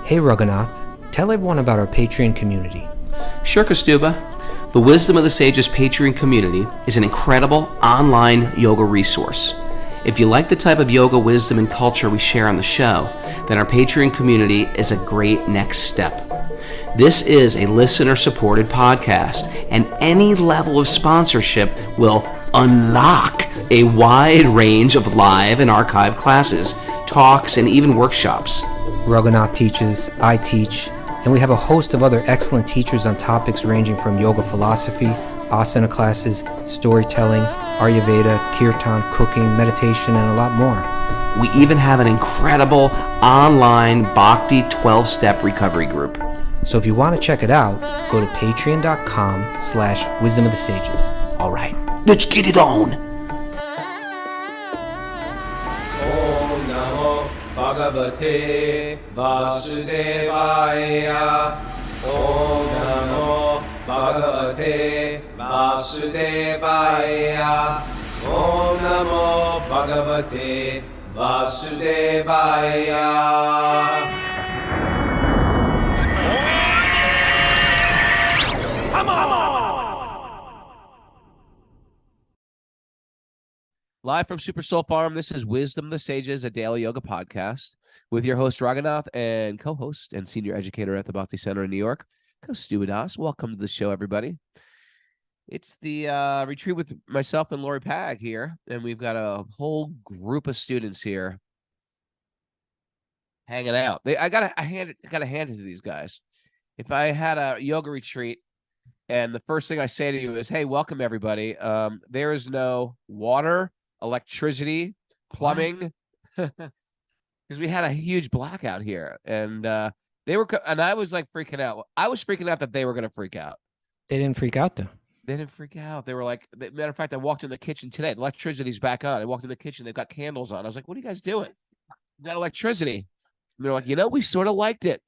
Hey Raghunath, tell everyone about our Patreon community. Sure, Kastuba. The Wisdom of the Sages Patreon community is an incredible online yoga resource. If you like the type of yoga wisdom and culture we share on the show, then our Patreon community is a great next step. This is a listener-supported podcast, and any level of sponsorship will unlock a wide range of live and archived classes, talks, and even workshops. Raghunath teaches, I teach, and we have a host of other excellent teachers on topics ranging from yoga philosophy, asana classes, storytelling, Ayurveda, kirtan, cooking, meditation, and a lot more. We even have an incredible online Bhakti 12-step recovery group. So if you want to check it out, go to patreon.com/wisdom of the sages. All right, let's get it on. Om Namo Bhagavate Vasudevaya. Om Namo Bhagavate Vasudevaya. Om Namo Bhagavate Vasudevaya. Live from Super Soul Farm, this is Wisdom of the Sages, a daily yoga podcast with your host, Raghunath, and co-host and senior educator at the Bhakti Center in New York, Kastuba Das. Welcome to the show, everybody. It's the retreat with myself and Lori Pag here, and we've got a whole group of students here hanging out. I gotta hand it to these guys. If I had a yoga retreat, and the first thing I say to you is, "Hey, welcome everybody." There is no water, electricity, plumbing, because we had a huge blackout here, and they were, and I was like freaking out. I was freaking out that they were going to freak out. They didn't freak out though. They didn't freak out. They were like, matter of fact, I walked in the kitchen today. The electricity's back on. I walked in the kitchen. They've got candles on. I was like, "What are you guys doing? You got electricity?" And they're like, "We sort of liked it.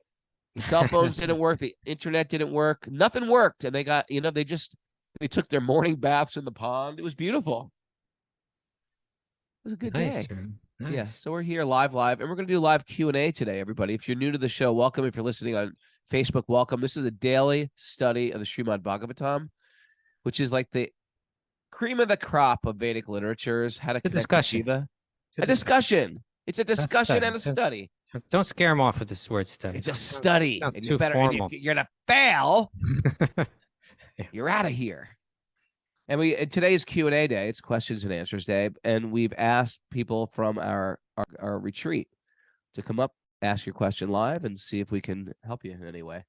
The cell phones didn't work. The internet didn't work. Nothing worked." And they got, they took their morning baths in the pond. It was beautiful. It was a good day. Nice. Yeah, so we're here live, and we're going to do live Q&A today, everybody. If you're new to the show, welcome. If you're listening on Facebook, welcome. This is a daily study of the Srimad Bhagavatam, which is like the cream of the crop of Vedic literatures. How to It's a discussion. Shiva. A discussion. It's a discussion and a study. Don't scare them off with this word study. It's a study. Sounds And too formal. If you're going to fail, you're out of here. And today's Q&A day. It's questions and answers day. And we've asked people from our retreat to come up, ask your question live, and see if we can help you in any way.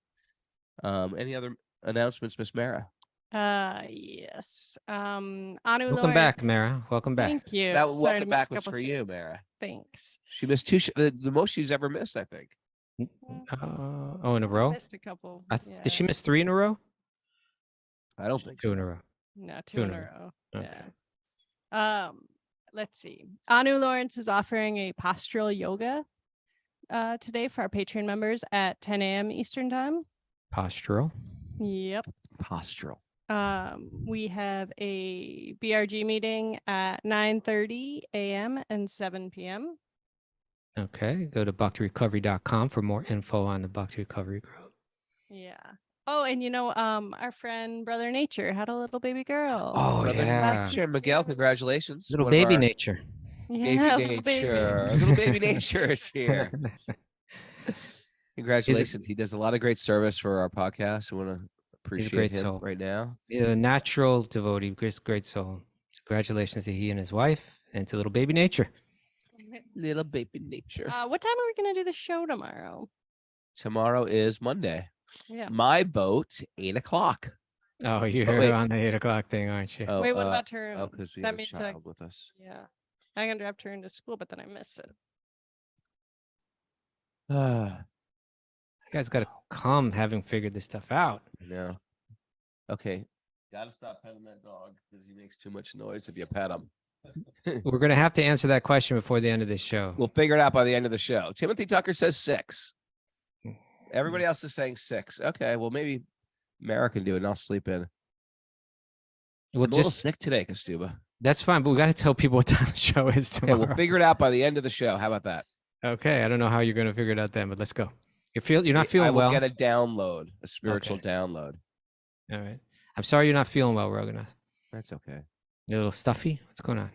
Any other announcements, Miss Mara? Yes. Anu Welcome Lawrence. back, Mara. Welcome back. Thank you. That Sorry to welcome miss back a was couple for you, shows. Mara. Thanks. She missed the most she's ever missed, I think. In a row? Missed a couple. Did she miss 3 in a row? I don't think 2 so. in a row. No, two in a row. Okay. Yeah. Let's see. Anu Lawrence is offering a postural yoga today for our Patreon members at 10 a.m. Eastern time. Postural. Yep. Postural. We have a BRG meeting at 9:30 a.m. and 7 p.m. Okay. Go to bhaktirecovery.com for more info on the Bhakti Recovery Group. Yeah. Oh, and our friend Brother Nature had a little baby girl. Oh, Brother yeah. Nature, Miguel, congratulations. Little One of baby our nature. Yeah, Baby little baby. Nature. Little baby Nature is here. Congratulations. He does a lot of great service for our podcast. I want to appreciate great him soul. right now. A natural devotee, great soul. Congratulations to he and his wife and to little baby nature. Little baby Nature. What time are we gonna do the show tomorrow? Tomorrow is Monday. Yeah. My boat, 8:00. Oh, you're wait. on the 8 o'clock thing, aren't you? Oh, Wait, what about Tarun? Oh, because we That have a means child with us. Yeah. I'm gonna drive Tarun to school, but then I miss it. You guys got to come having figured this stuff out. No. Okay. Gotta stop petting that dog because he makes too much noise if you pet him. We're going to have to answer that question before the end of this show. We'll figure it out by the end of the show. Timothy Tucker says 6. Everybody else is saying 6. Okay, well, maybe Mara can do it and I'll sleep in. We'll I'm a little just sick today, Kastuba. That's fine, but we got to tell people what time the show is Okay, tomorrow. we'll figure it out by the end of the show. How about that? Okay, I don't know how you're going to figure it out then, but let's go. You're not I feeling will well. get a download, a spiritual Okay. download. All right. I'm sorry you're not feeling well, Raghunath. That's okay. A little stuffy. What's going on?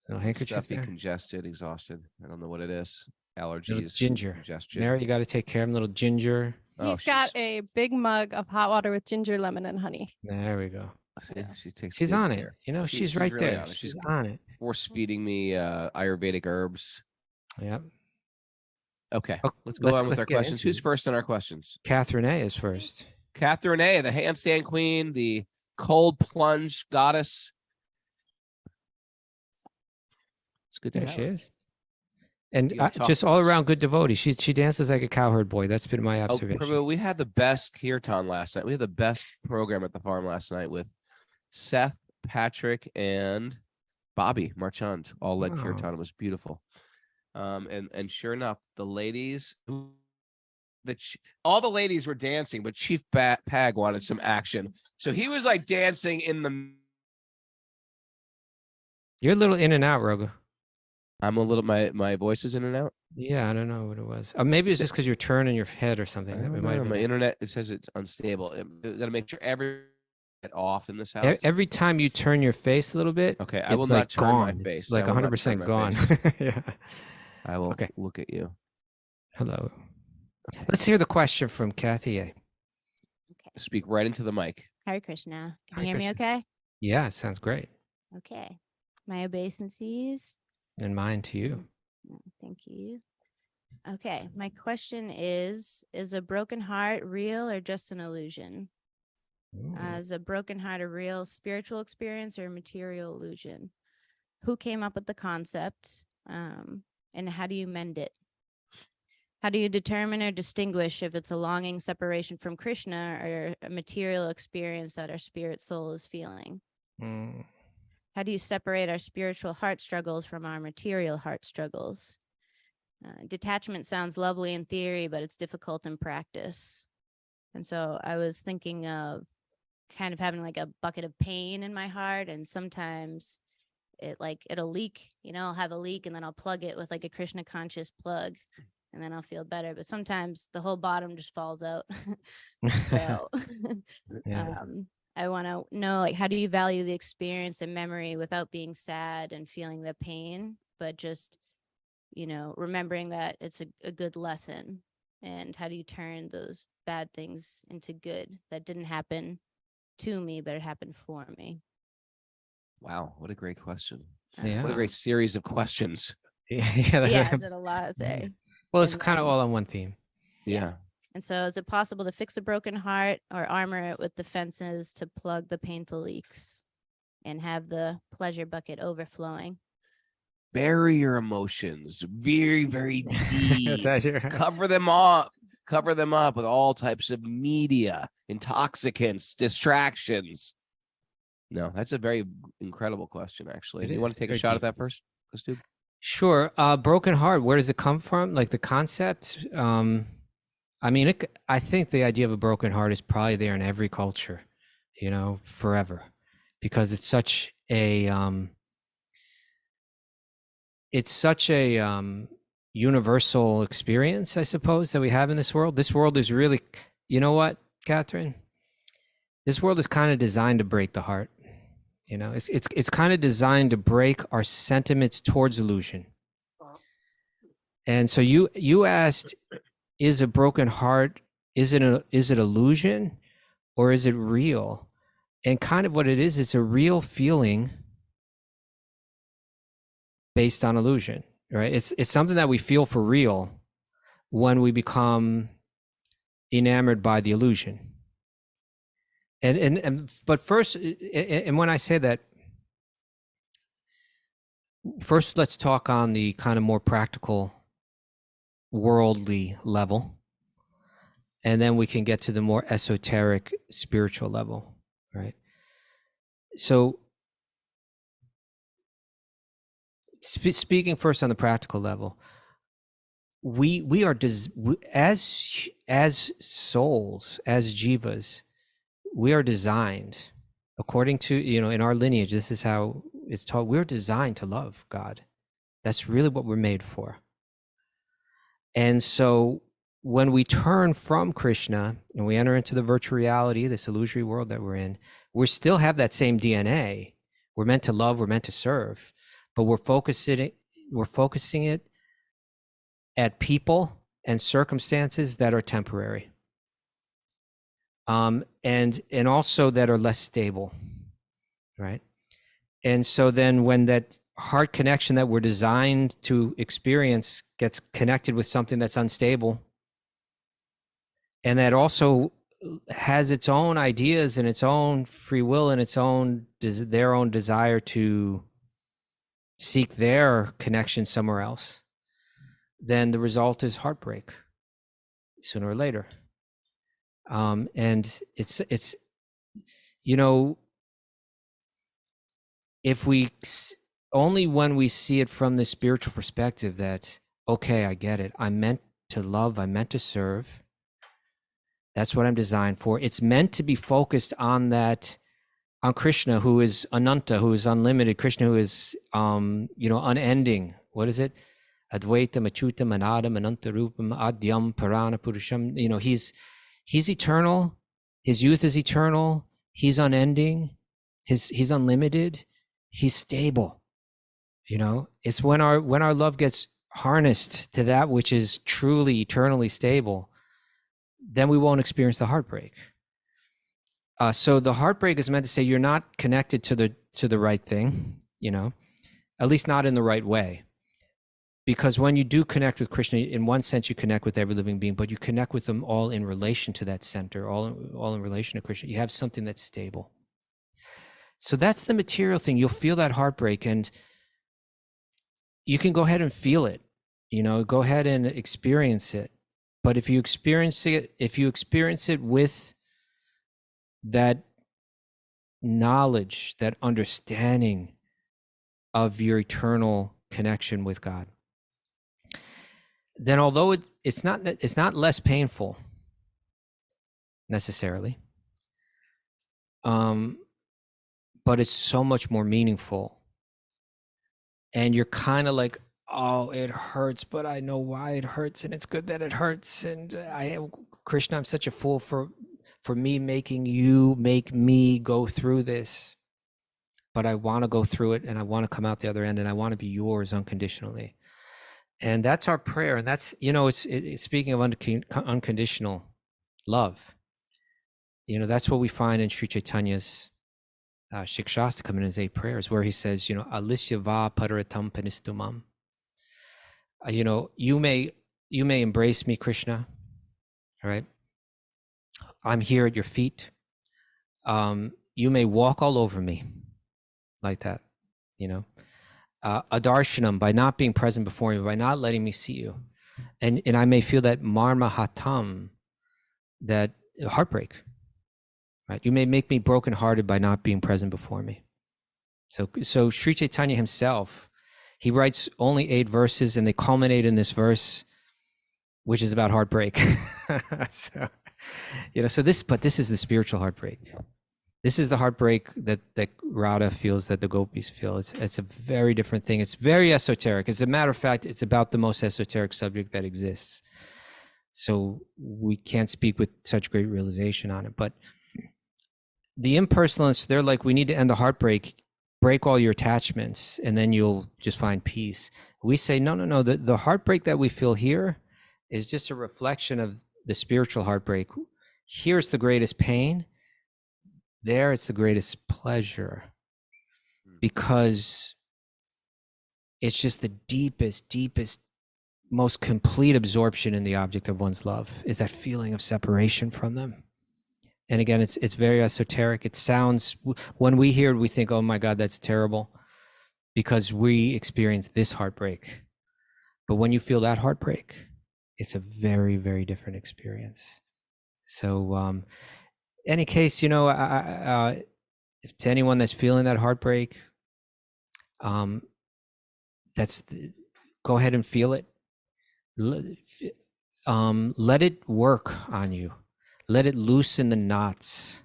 A little handkerchief Stuffy, there. congested, exhausted. I don't know what it is. Little Allergies, ginger. congestion. Mary, you got to take care of him. Little ginger. He's got a big mug of hot water with ginger, lemon, and honey. There we go. See, Yeah. she takes. She's good on care. it. You know, she's right really there. on it. She's on it. Force feeding me Ayurvedic herbs. Yep. Okay, Oh, let's go on with let's our get questions. into Who's it. first on our questions? Catherine A is first. Catherine A, the handstand queen, the cold plunge goddess. It's good to There have she her. is. And You gotta talk just to all us. around good devotee. She dances like a cowherd boy. That's been my Oh, observation. Prabhu, we had the best kirtan last night. We had the best program at the farm last night with Seth, Patrick, and Bobby Marchand all led Wow. kirtan. It was beautiful. And sure enough, the ladies, all the ladies were dancing, but Chief Pag wanted some action, so he was like dancing in the. You're a little in and out, Roga. I'm a little. My voice is in and out. Yeah, I don't know what it was. Maybe it's just because you're turning your head or something. I It don't might know. have My been. internet, it says it's unstable. Got to make sure every off in this house. Every time you turn your face a little bit, Okay, I it's will like not turn my gone. face. It's like I will not 100% turn my gone. face. Yeah. I will Okay. look at you. Hello. Let's hear the question from Kathy A. Speak right into the mic. Hare Krishna. Can Hare you hear me Krishna. okay? Yeah, it sounds great. Okay. My obeisances. And mine to you. Thank you. Okay. My question is a broken heart real or just an illusion? Ooh. Is a broken heart a real spiritual experience or a material illusion? Who came up with the concept? And how do you mend it? How do you determine or distinguish if it's a longing separation from Krishna or a material experience that our spirit soul is feeling? Mm. How do you separate our spiritual heart struggles from our material heart struggles? Detachment sounds lovely in theory, but it's difficult in practice. And so I was thinking of kind of having like a bucket of pain in my heart. And sometimes it'll leak, I'll have a leak and then I'll plug it with like a Krishna conscious plug and then I'll feel better. But sometimes the whole bottom just falls out. So Yeah. I want to know, like, how do you value the experience and memory without being sad and feeling the pain, but just, remembering that it's a good lesson? And how do you turn those bad things into good that didn't happen to me, but it happened for me? Wow, what a great question. Yeah. What a great series of questions. Yeah, that's Yeah, I did a lot there. well, it's And kind of then- all on one theme. Yeah. And so is it possible to fix a broken heart or armor it with defenses to plug the painful leaks and have the pleasure bucket overflowing? Bury your emotions very, very Is deep. that your- Cover them up. Cover them up with all types of media, intoxicants, distractions. No, that's a very incredible question, actually. It You want is to take a very shot deep. at that first, dude? Sure. Broken heart. Where does it come from? Like the concept. I mean, I think the idea of a broken heart is probably there in every culture, forever, because it's such a universal experience, I suppose, that we have in this world. This world is really, you know what, Catherine? This world is kind of designed to break the heart. It's kind of designed to break our sentiments towards illusion. And so you asked, is a broken heart, is it illusion or is it real? And kind of what it is, it's a real feeling based on illusion, right? It's something that we feel for real when we become enamored by the illusion. But first, and when I say that, first let's talk on the kind of more practical worldly level, and then we can get to the more esoteric spiritual level, right? So speaking first on the practical level, we are as souls, as jivas, we are designed according to, in our lineage, this is how it's taught, we're designed to love God. That's really what we're made for. And so when we turn from Krishna and we enter into the virtual reality, this illusory world that we're in, we still have that same DNA. We're meant to love, we're meant to serve, but we're focusing it at people and circumstances that are temporary, and also that are less stable, right? And so then when that heart connection that we're designed to experience gets connected with something that's unstable, and that also has its own ideas and its own free will and its own their own desire to seek their connection somewhere else, then the result is heartbreak sooner or later. And it's if we only when we see it from the spiritual perspective that, okay, I get it, I'm meant to love, I'm meant to serve, that's what I'm designed for. It's meant to be focused on that, on Krishna, who is Ananta, who is unlimited, Krishna, who is unending. What is it? Advaitam, Achutam, Anadam, Anantarupam, Adyam, Parana, Purusham. He's eternal. His youth is eternal. He's unending. He's unlimited. He's stable. It's when our love gets harnessed to that which is truly eternally stable, then we won't experience the heartbreak. So the heartbreak is meant to say you're not connected to the right thing, at least not in the right way. Because when you do connect with Krishna, in one sense, you connect with every living being, but you connect with them all in relation to that center, all in relation to Krishna. You have something that's stable. So that's the material thing. You'll feel that heartbreak, and you can go ahead and feel it. Go ahead and experience it. But if you experience it with that knowledge, that understanding of your eternal connection with God, then although it's not less painful necessarily, but it's so much more meaningful. And you're kind of like, oh, it hurts, but I know why it hurts, and it's good that it hurts. And Krishna, I'm such a fool for me making you make me go through this, but I want to go through it, and I want to come out the other end, and I want to be yours unconditionally. And that's our prayer. And that's, it's speaking of unconditional love, that's what we find in Sri Chaitanya's Shikshastakam in his 8 prayers, where he says, Alisya va pararatam panistumam. You may embrace me, Krishna, right? I'm here at your feet. You may walk all over me like that, Adarshanam, by not being present before me, by not letting me see you. And I may feel that marma hatam, that heartbreak, right? You may make me brokenhearted by not being present before me. So Sri Chaitanya himself, he writes only 8 verses, and they culminate in this verse, which is about heartbreak. So this is the spiritual heartbreak. This is the heartbreak that Radha feels, that the gopis feel. It's a very different thing. It's very esoteric. As a matter of fact, it's about the most esoteric subject that exists. So we can't speak with such great realization on it. But the impersonalists, they're like, we need to end the heartbreak, break all your attachments, and then you'll just find peace. We say, no. The heartbreak that we feel here is just a reflection of the spiritual heartbreak. Here's the greatest pain. There it's the greatest pleasure, because it's just the deepest, most complete absorption in the object of one's love, is that feeling of separation from them. And again, it's very esoteric. It sounds, when we hear it, we think, oh my God, that's terrible, because we experience this heartbreak. But when you feel that heartbreak, it's a very, very different experience. So, any case, if to anyone that's feeling that heartbreak, go ahead and feel it. Let it work on you. Let it loosen the knots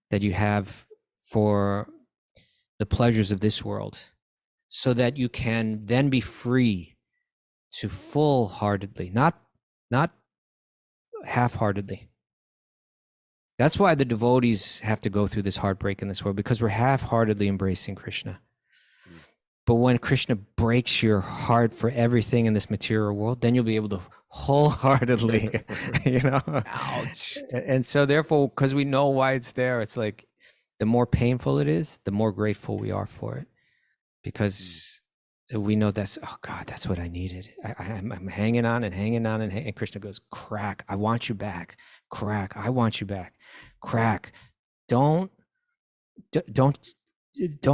that you have for the pleasures of this world, so that you can then be free to full-heartedly, not half-heartedly. That's why the devotees have to go through this heartbreak in this world, because we're half-heartedly embracing Krishna. But when Krishna breaks your heart for everything in this material world, then you'll be able to wholeheartedly, you know. Ouch. And so therefore, because we know why it's there, it's like the more painful it is, the more grateful we are for it, because we know that's, oh God, that's what I needed. I'm hanging on and hanging on, and Krishna goes, crack, I want you back. Crack, I want you back. Crack, don't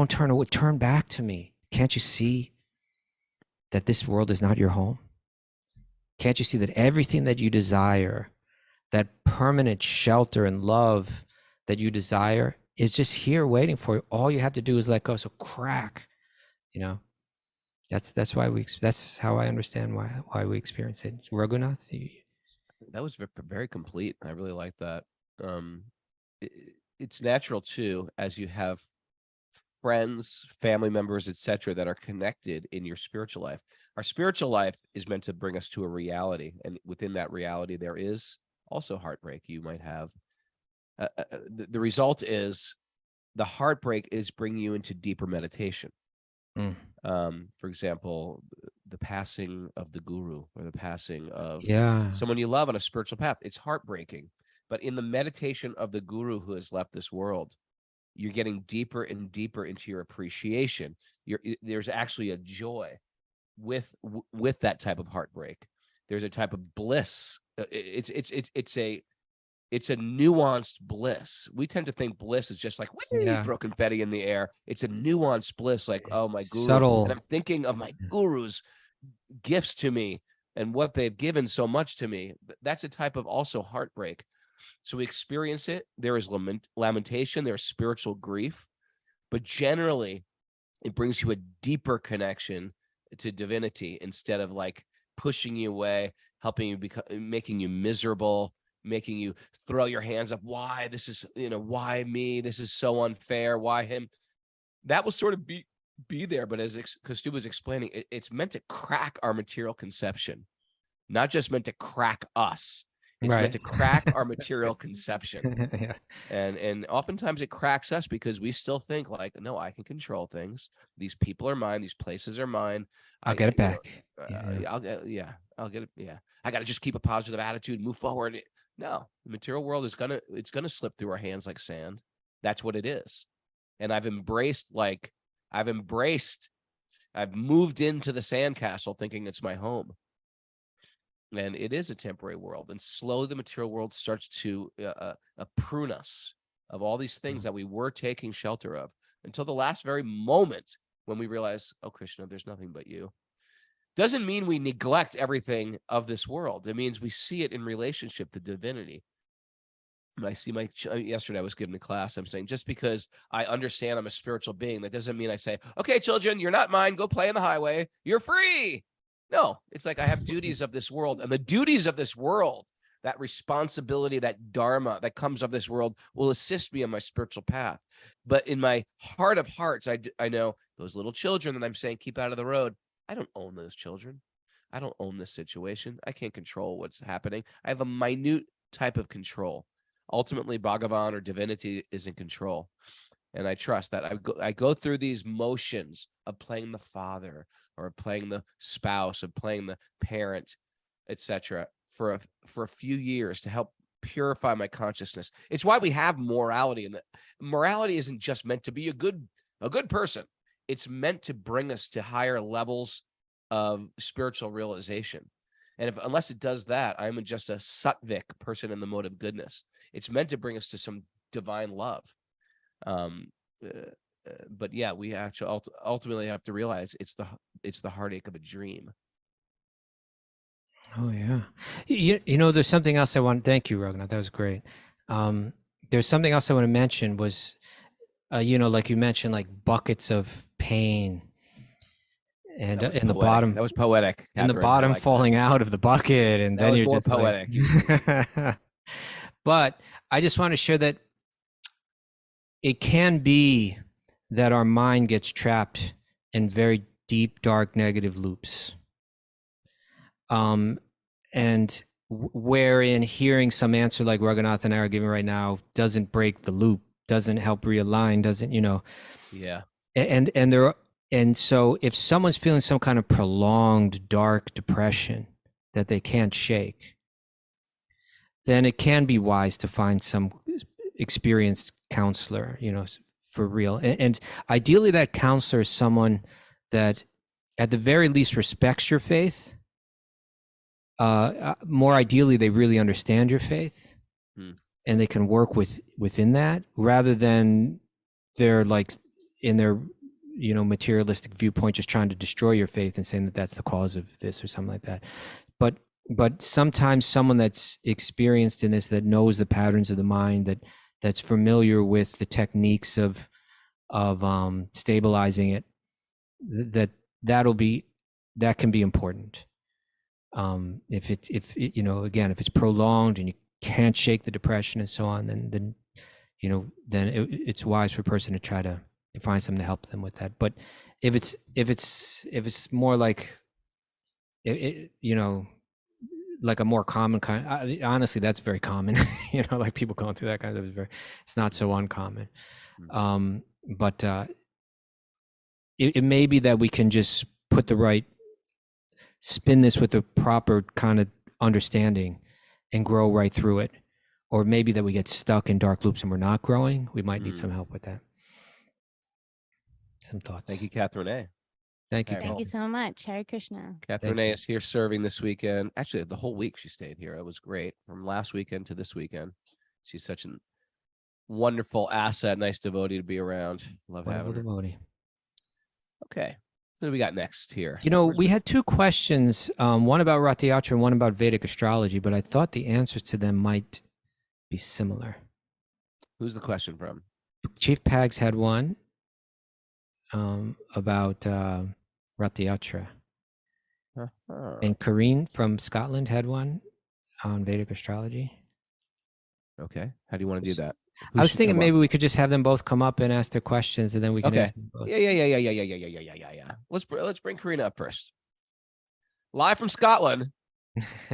turn away, turn back to me. Can't you see that this world is not your home? Can't you see that everything that you desire, that permanent shelter and love that you desire, is just here waiting for you? All you have to do is let go. So crack, you know. That's why that's how I understand why we experience it. Raghunath, That was very complete. I really like that. It's natural too, as you have friends, family members, etc., that are connected in your spiritual life. Our spiritual life is meant to bring us to a reality, and within that reality, there is also heartbreak. You might have the result is the heartbreak is bringing you into deeper meditation. For example, the passing of the guru, or the passing of someone you love on a spiritual path. It's heartbreaking, but in the meditation of the guru who has left this world, you're getting deeper and deeper into your appreciation. There's actually a joy with that type of heartbreak. There's a type of bliss. It's a nuanced bliss. We tend to think bliss is just like, throw confetti in the air. It's a nuanced bliss, like, oh, my guru. Subtle. And I'm thinking of my guru's gifts to me and what they've given so much to me. That's a type of also heartbreak. So we experience it. There is lamentation. There's spiritual grief. But generally, it brings you a deeper connection to divinity, instead of like pushing you away, helping you making you miserable, making you throw your hands up. Why this is, why me? This is so unfair. Why him? That will sort of be there. But as Kaustubh was explaining, it's meant to crack our material conception, not just meant to crack us. It's meant to crack our material conception. And oftentimes it cracks us because we still think like, no, I can control things. These people are mine. These places are mine. I'll get it back. I'll get it. Yeah. I got to just keep a positive attitude, move forward. No, the material world is it's gonna slip through our hands like sand. That's what it is. And I've moved into the sandcastle thinking it's my home. And it is a temporary world. And slowly the material world starts to prune us of all these things that we were taking shelter of, until the last very moment when we realize, oh, Krishna, there's nothing but you. Doesn't mean we neglect everything of this world. It means we see it in relationship to divinity. I see yesterday I was giving a class. I'm saying, just because I understand I'm a spiritual being, that doesn't mean I say, okay, children, you're not mine. Go play in the highway. You're free. No, it's like I have duties of this world, and the duties of this world, that responsibility, that dharma that comes of this world, will assist me on my spiritual path. But in my heart of hearts, I know those little children that I'm saying keep out of the road. I don't own those children. I don't own this situation. I can't control what's happening. I have a minute type of control. Ultimately, Bhagavan or divinity is in control. And I trust that. I go through these motions of playing the father, or playing the spouse, or playing the parent, etc., for a few years to help purify my consciousness. It's why we have morality, and that morality isn't just meant to be a good person. It's meant to bring us to higher levels of spiritual realization. And unless it does that, I'm just a sattvic person in the mode of goodness. It's meant to bring us to some divine love. But yeah, we actually ultimately have to realize it's the heartache of a dream. Oh yeah, there's something else I want. Thank you, Raghunath. That was great. There's something else I want to mention was, like you mentioned, like buckets of pain, and in the bottom. That was poetic. And the bottom falling out of the bucket, and then you're more just poetic. Like... But I just want to share that it can be that our mind gets trapped in very deep, dark, negative loops. And wherein hearing some answer like Raghunath and I are giving right now doesn't break the loop, doesn't help realign, doesn't, Yeah. and so if someone's feeling some kind of prolonged dark depression that they can't shake, then it can be wise to find some experienced counselor, for real. And ideally that counselor is someone that at the very least respects your faith. More ideally, they really understand your faith, and they can work within that, rather than they're like in their materialistic viewpoint just trying to destroy your faith and saying that that's the cause of this or something like that. But sometimes someone that's experienced in this, that knows the patterns of the mind, that's familiar with the techniques of stabilizing it, that can be important. If it's prolonged and you can't shake the depression and so on, then it's wise for a person to try to find something to help them with that. But if it's more like like a more common kind, honestly, that's very common. Like people going through that kind of, it's not so uncommon. But it may be that we can just spin this with the proper kind of understanding and grow right through it. Or maybe that we get stuck in dark loops and we're not growing. We might need some help with that. Some thoughts. Thank you, Catherine A. Thank you. Thank you so much. Hare Krishna. Catherine A is here serving this weekend. Actually, the whole week she stayed here. It was great. From last weekend to this weekend. She's such a wonderful asset, nice devotee to be around. Love having her. Devotee. Okay. What do we got next here? We had two questions, one about Rathayatra and one about Vedic astrology, but I thought the answers to them might be similar. Who's the question from? Chief Pags had one about Rathayatra. And Kareen from Scotland had one on Vedic astrology. Okay. How do you want to do that? I was thinking maybe we could just have them both come up and ask their questions, and then we can ask them both. Yeah. Let's bring Karina up first. Live from Scotland,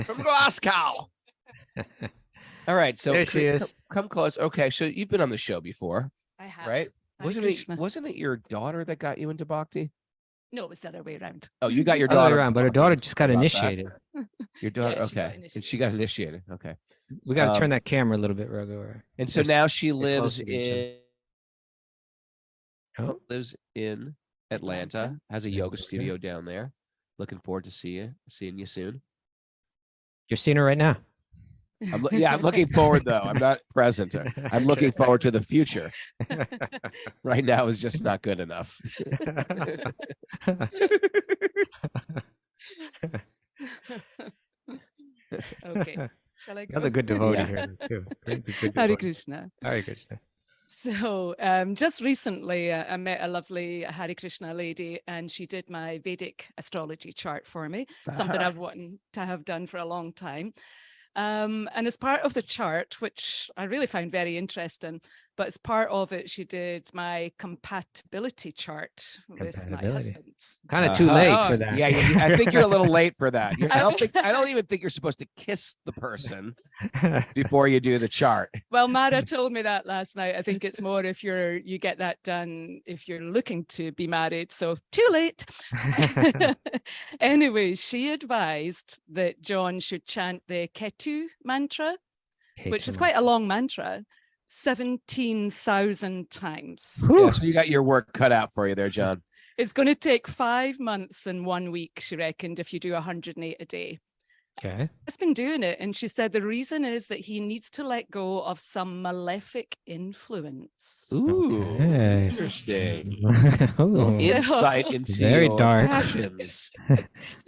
from Glasgow. All right, so there she is. Come close. Okay, so you've been on the show before, I have. right? Hare Wasn't it your daughter that got you into Bhakti? No, it was the other way around. Oh, you got your Other way daughter around, but her daughter just got initiated. Your daughter, Yeah, she got okay. And initiated. she got initiated. Okay. We got to turn that camera a little bit, Raghu. And so Just now she get lives closer to each other. in Atlanta, has a yoga studio down there. Looking forward to seeing you soon. You're seeing her right now. I'm looking forward though. I'm not present. I'm looking forward to the future. Right now is just not good enough. Okay. Shall I go? Another good devotee here too. It's a good Hare devotee. Krishna. Hare Krishna. So just recently, I met a lovely Hare Krishna lady, and she did my Vedic astrology chart for me, something I've wanted to have done for a long time. And as part of the chart, which I really found very interesting, but as part of it, she did my compatibility chart with my husband. Kind of too late for that. Yeah, I think you're a little late for that. I don't even think you're supposed to kiss the person before you do the chart. Well, Mara told me that last night. I think it's more if you get that done if you're looking to be married. So too late. Anyway, she advised that John should chant the Ketu mantra, which is quite a long mantra, 17,000 times. Yeah, so you got your work cut out for you there, John. It's going to take 5 months and 1 week, she reckoned, if you do 108 a day. Okay. He's been doing it. And she said the reason is that he needs to let go of some malefic influence. Ooh, Okay. interesting. Ooh. Insight into Very your dark. passions.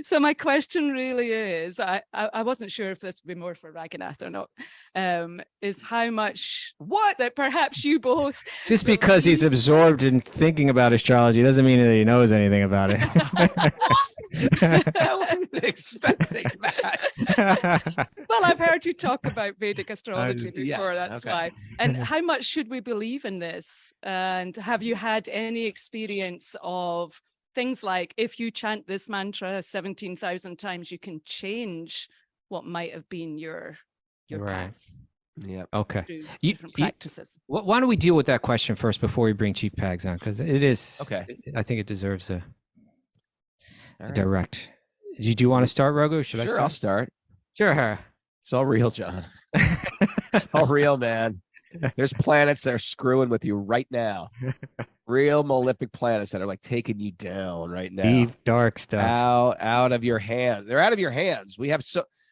So my question really is, I wasn't sure if this would be more for Raghunath or not, is how much that perhaps you both Just because he's absorbed in thinking about astrology doesn't mean that he knows anything about it. I wasn't expecting that. Well, I've heard you talk about Vedic astrology before, yes, that's okay. why. And how much should we believe in this? And have you had any experience of things like if you chant this mantra 17,000 times, you can change what might have been your Right. path Yeah. Okay. through You- different you- practices. Why don't we deal with that question first before we bring Chief Pags on? Because it is, Okay. I think it deserves a All right. direct. Do you want to start, Raghu? Should Sure, I I'll start? start. Sure. It's all real, John. It's all real, man. There's planets that are screwing with you right now. Real malefic planets that are like taking you down right now. Deep, dark stuff. Out of your hands. They're out of your hands. We have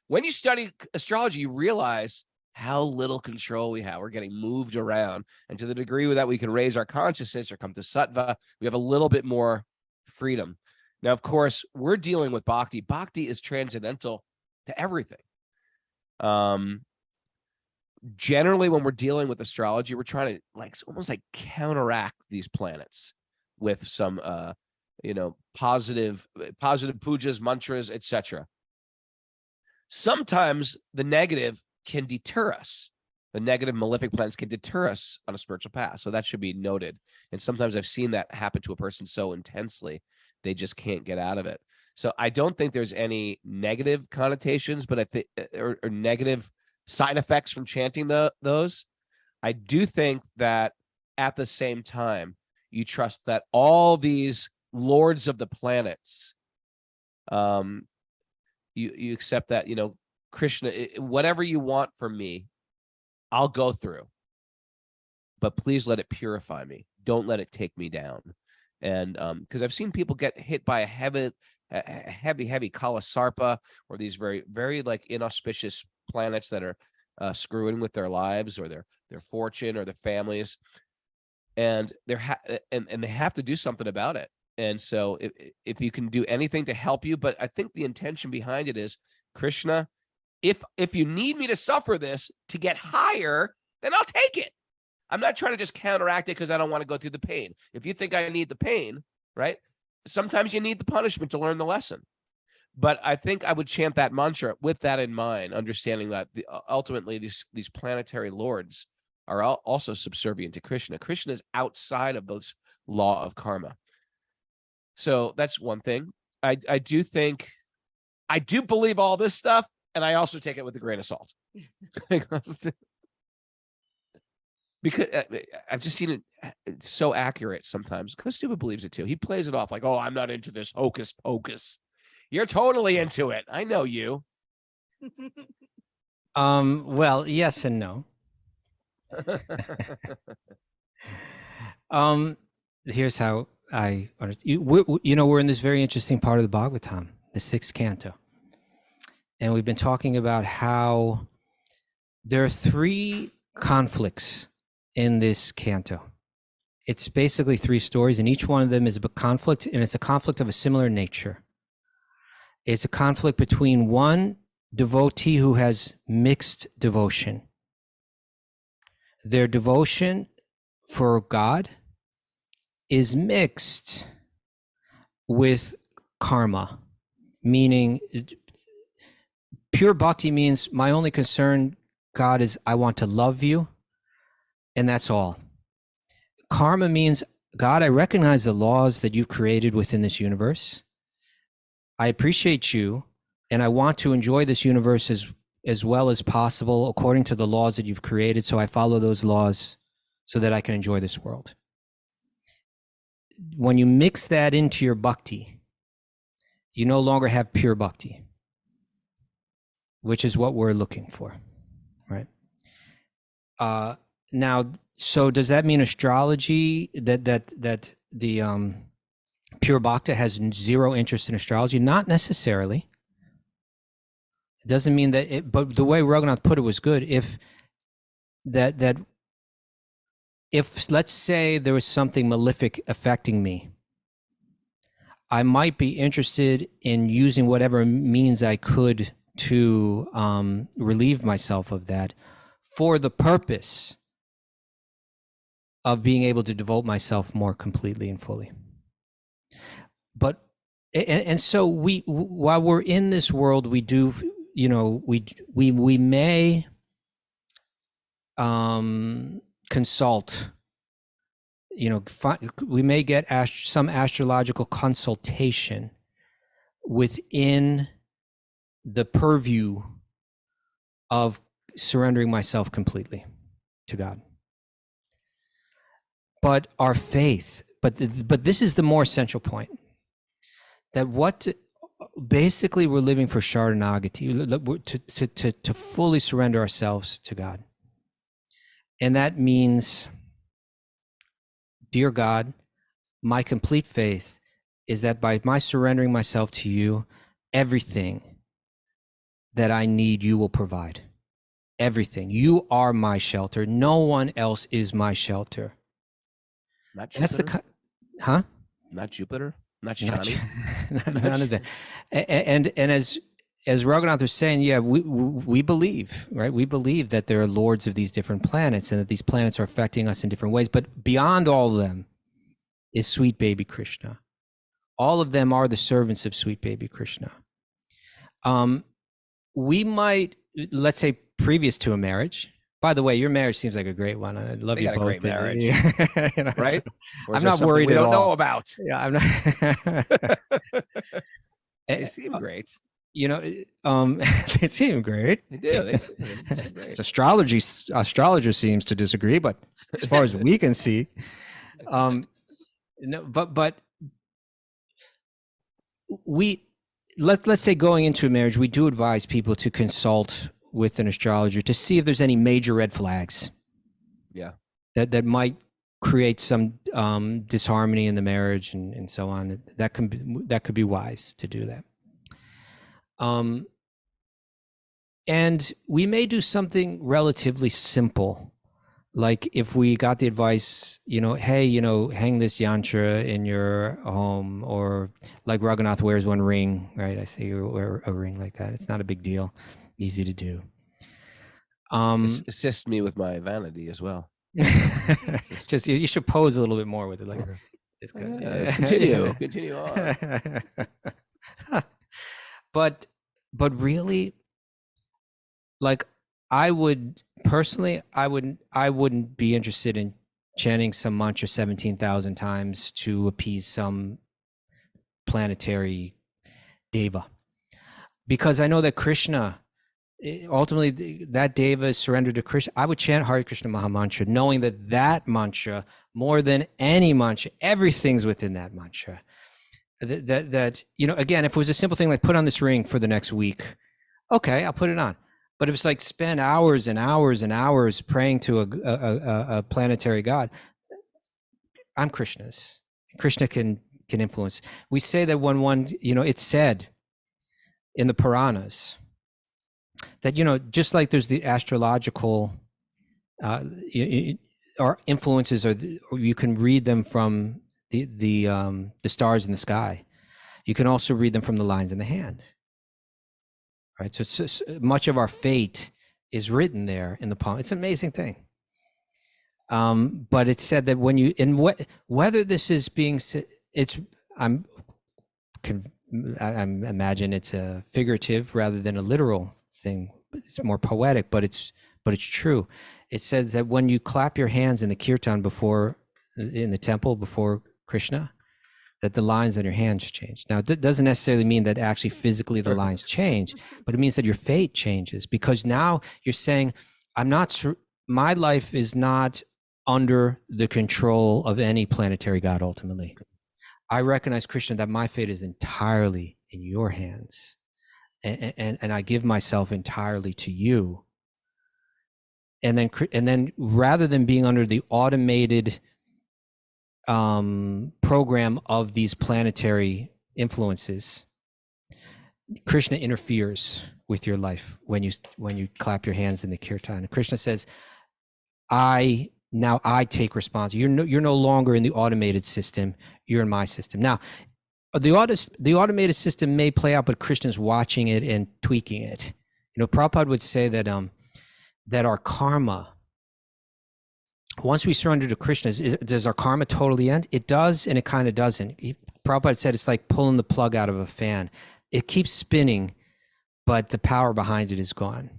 when you study astrology, you realize how little control we have. We're getting moved around. And to the degree that we can raise our consciousness or come to sattva, we have a little bit more freedom. Now, of course, we're dealing with bhakti. Bhakti is transcendental to everything. Generally, when we're dealing with astrology, we're trying to almost like counteract these planets with some positive pujas, mantras, etc. Sometimes the negative can deter us. The negative malefic planets can deter us on a spiritual path. So that should be noted. And sometimes I've seen that happen to a person so intensely, they just can't get out of it. So I don't think there's any negative connotations, but I think or negative side effects from chanting those. I do think that at the same time, you trust that all these lords of the planets, you accept that, Krishna, whatever you want from me, I'll go through, but please let it purify me. Don't let it take me down. And because I've seen people get hit by a heavy Kala Sarpa, or these very, very inauspicious planets that are screwing with their lives or their fortune or their families, and they have to do something about it. And so if you can do anything to help you, but I think the intention behind it is, Krishna, if you need me to suffer this to get higher, then I'll take it. I'm not trying to just counteract it because I don't want to go through the pain. If you think I need the pain, right? Sometimes you need the punishment to learn the lesson. But I think I would chant that mantra with that in mind, understanding that ultimately these planetary lords are also subservient to Krishna. Krishna is outside of those law of karma. So that's one thing. I do believe all this stuff, and I also take it with a grain of salt. Because I've just seen it's so accurate sometimes. Kostuba believes it too. He plays it off like, oh, I'm not into this hocus pocus. You're totally into it. I know you. Well, yes and no. Here's how I understand. We're in this very interesting part of the Bhagavatam, the 6th canto. And we've been talking about how there are 3 conflicts in this canto. It's basically 3 stories, and each one of them is a conflict, and it's a conflict of a similar nature. It's a conflict between one devotee who has mixed devotion. Their devotion for God is mixed with karma, meaning pure bhakti means my only concern, God, is I want to love you, and that's all. Karma means, God, I recognize the laws that you've created within this universe. I appreciate you, and I want to enjoy this universe as well as possible according to the laws that you've created, so I follow those laws so that I can enjoy this world. When you mix that into your bhakti, you no longer have pure bhakti, which is what we're looking for, right? Now, so does that mean astrology, that the pure bhakta has 0 interest in astrology? Not necessarily. It doesn't mean that but the way Raghunath put it was good. If let's say there was something malefic affecting me, I might be interested in using whatever means I could to relieve myself of that, for the purpose of being able to devote myself more completely and fully. But and so while we're in this world, we do, we may consult, we may get some astrological consultation within the purview of surrendering myself completely to God. But our faith, but this is the more essential point, that basically we're living for Sharanagati, to fully surrender ourselves to God. And that means, dear God, my complete faith is that by my surrendering myself to you, everything that I need, you will provide. Everything. You are my shelter. No one else is my shelter. Not Jupiter? Huh? Not Jupiter? Not Not Shani? none of that. And as Raghunath was saying, yeah, we believe, right? We believe that there are lords of these different planets and that these planets are affecting us in different ways. But beyond all of them is sweet baby Krishna. All of them are the servants of sweet baby Krishna. We might, let's say, previous to a marriage. By the way, your marriage seems like a great one. I love They you got a both. great marriage. You know, Right? so Or is I'm there not something worried we at don't know all. about. Yeah, I'm not. They seem great. You know, they seem great. They do. They seem great. It's astrologer seems to disagree, but as far as we can see, no, but let's say going into a marriage, we do advise people to consult with an astrologer to see if there's any major red flags. Yeah. That might create some disharmony in the marriage and so on. That could be wise to do that. And we may do something relatively simple, like if we got the advice, hey, hang this yantra in your home, or like Raghunath wears one ring, right? I say you wear a ring like that. It's not a big deal, easy to do. Assist me with my vanity as well. Just you should pose a little bit more with it, like this guy. Let's continue on. But really, like, I would personally, I wouldn't be interested in chanting some mantra 17,000 times to appease some planetary deva, because I know that Krishna, ultimately that deva is surrendered to Krishna. I would chant Hare Krishna Mahamantra, knowing that mantra, more than any mantra, everything's within that mantra. That again, if it was a simple thing like put on this ring for the next week, okay, I'll put it on. But if it's like spend hours and hours and hours praying to a planetary god, I'm Krishna's. Krishna can influence. We say that when it's said in the Puranas that, just like there's the astrological or influences, or you can read them from the stars in the sky. You can also read them from the lines in the hand. Right, so much of our fate is written there in the palm. It's an amazing thing. But it's said that when you, whether this is being, I imagine it's a figurative rather than a literal thing. It's more poetic, but it's true. It says that when you clap your hands in the kirtan in the temple before Krishna, that the lines on your hands change. Now, it doesn't necessarily mean that actually physically the lines change, but it means that your fate changes, because now you're saying, my life is not under the control of any planetary god ultimately. I recognize, Krishna, that my fate is entirely in your hands, and I give myself entirely to you. And then rather than being under the automated program of these planetary influences, Krishna interferes with your life when you clap your hands in the kirtan. And Krishna says, I take responsibility. You're no longer in the automated system. You're in my system. Now, the automated system may play out, but Krishna's watching it and tweaking it. Prabhupada would say that that our karma, once we surrender to Krishna, does our karma totally end? It does, and it kind of doesn't. Prabhupada said it's like pulling the plug out of a fan. It keeps spinning, but the power behind it is gone.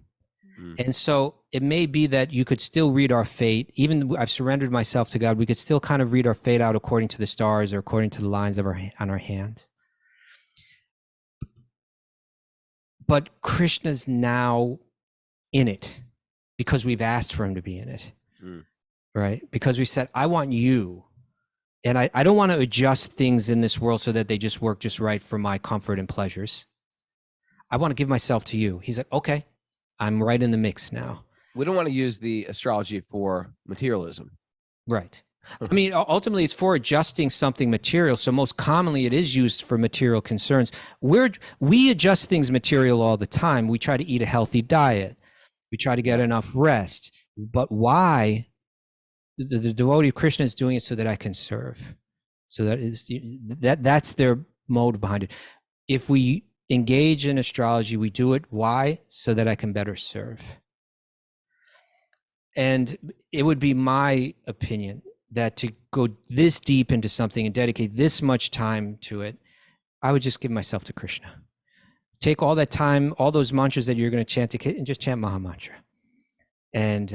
And so it may be that you could still read our fate. Even I've surrendered myself to God, we could still kind of read our fate out according to the stars or according to the lines on our hands. But Krishna's now in it because we've asked for him to be in it. Mm. Right? Because we said, I want you. And I don't want to adjust things in this world so that they just work just right for my comfort and pleasures. I want to give myself to you. He's like, okay, I'm right in the mix now. We don't want to use the astrology for materialism. Right. I mean, ultimately, it's for adjusting something material. So most commonly, it is used for material concerns. We adjust things material all the time. We try to eat a healthy diet. We try to get enough rest. But why? The devotee of Krishna is doing it so that I can serve. So that's their mode behind it. If we engage in astrology, we do it. Why? So that I can better serve. And it would be my opinion that to go this deep into something and dedicate this much time to it, I would just give myself to Krishna. Take all that time, all those mantras that you're going to chant, and just chant Maha Mantra. And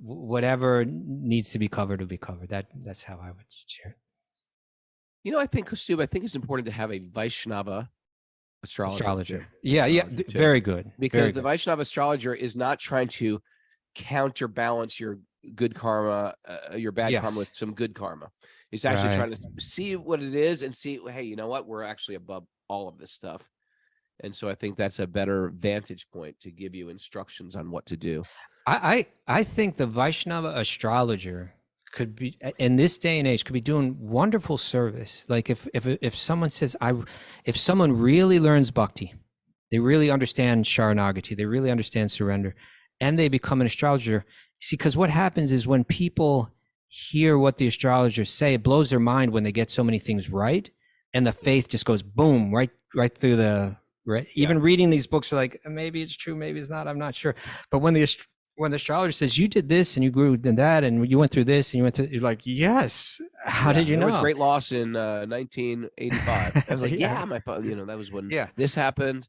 whatever needs to be covered will be covered. That's how I would share it. I think, Kostub, it's important to have a Vaishnava astrologer. Yeah, very good. Because very the good. Vaishnava astrologer is not trying to counterbalance your good karma, your bad karma with some good karma. He's actually trying to see what it is and see, hey, you know what? We're actually above all of this stuff. And so I think that's a better vantage point to give you instructions on what to do. I think the Vaishnava astrologer could be, in this day and age, could be doing wonderful service. Like if someone says, if someone really learns bhakti, they really understand sharanagati, they really understand surrender, and they become an astrologer. See, because what happens is when people hear what the astrologers say, it blows their mind when they get so many things right, and the faith just goes boom right through the right. Even reading these books are like, maybe it's true, maybe it's not, I'm not sure. But when the astrologer says you did this and you grew in that and you went through this and you went through, you're like, yes. How did you know? There was great loss in 1985. I was like, that was when this happened.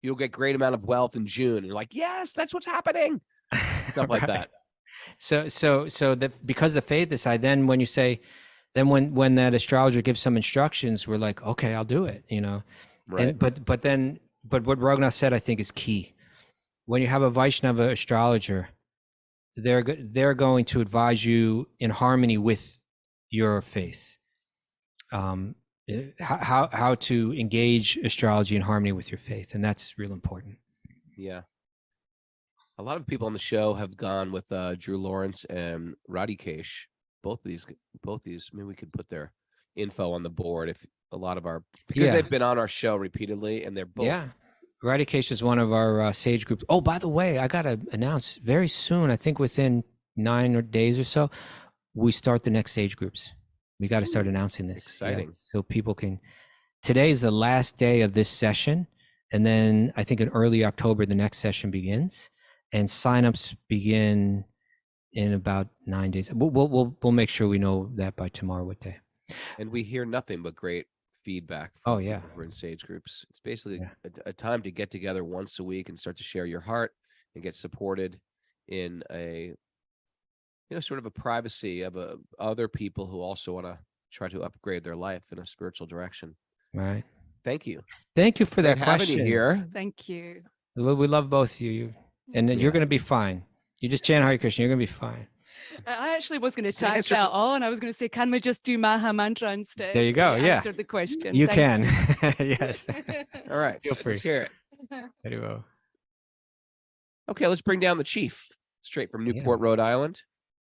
You'll get great amount of wealth in June. And you're like, yes, that's what's happening. Stuff like that. So that because the faith aside, then when you say, then when that astrologer gives some instructions, we're like, okay, I'll do it, Right. And, but what Raghunath said, I think, is key. When you have a Vaishnava astrologer, they're going to advise you in harmony with your faith. How to engage astrology in harmony with your faith, and that's real important. Yeah. A lot of people on the show have gone with Drew Lawrence and Radhikesh. Both these. Maybe we could put their info on the board because they've been on our show repeatedly, and they're both. Yeah, Radhikesh is one of our sage groups. Oh, by the way, I gotta announce very soon. I think within 9 days or so, we start the next sage groups. We got to start announcing this. Exciting. So people can. Today is the last day of this session, and then I think in early October the next session begins, and signups begin in about 9 days. We'll make sure we know that by tomorrow what day. And we hear nothing but great feedback. We're in sage groups. It's basically a time to get together once a week and start to share your heart and get supported in a sort of a privacy of other people who also want to try to upgrade their life in a spiritual direction. Right. Thank you. Thank you for that having question. You here. Thank you. We love both of you. And you're going to be fine. You just chant Hare Krishna. You're going to be fine. I actually was going to tag that on. I was going to say, can we just do Maha Mantra instead? There you go. Answer the question. You can. Yes. All right. Feel free. Let's hear it. Very well. Okay, let's bring down the chief straight from Newport, Rhode Island.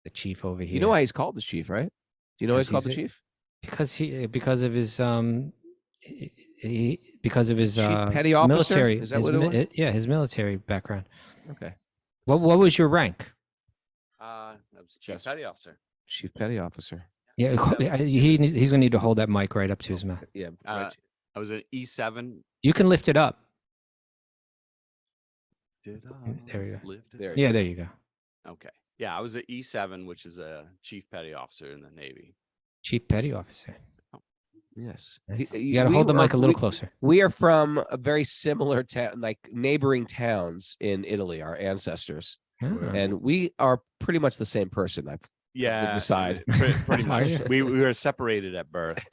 The chief over here. You know why he's called the chief, right? Do you know why he's called the chief? Because of his chief petty officer? Military. Is that what it was? Yeah, his military background. Okay. What was your rank? I was chief petty officer. Chief petty officer. Yeah, he's gonna need to hold that mic right up to his mouth. Yeah. I was an E7. You can lift it up. There you go. There you go. Okay. Yeah, I was an E7, which is a chief petty officer in the Navy. Chief petty officer. Yes. Nice. You got to hold the mic a little closer. We are from a very similar town, like neighboring towns in Italy, our ancestors. Oh. And we are pretty much the same person. Yeah, decide. pretty Are much. you? We were separated at birth.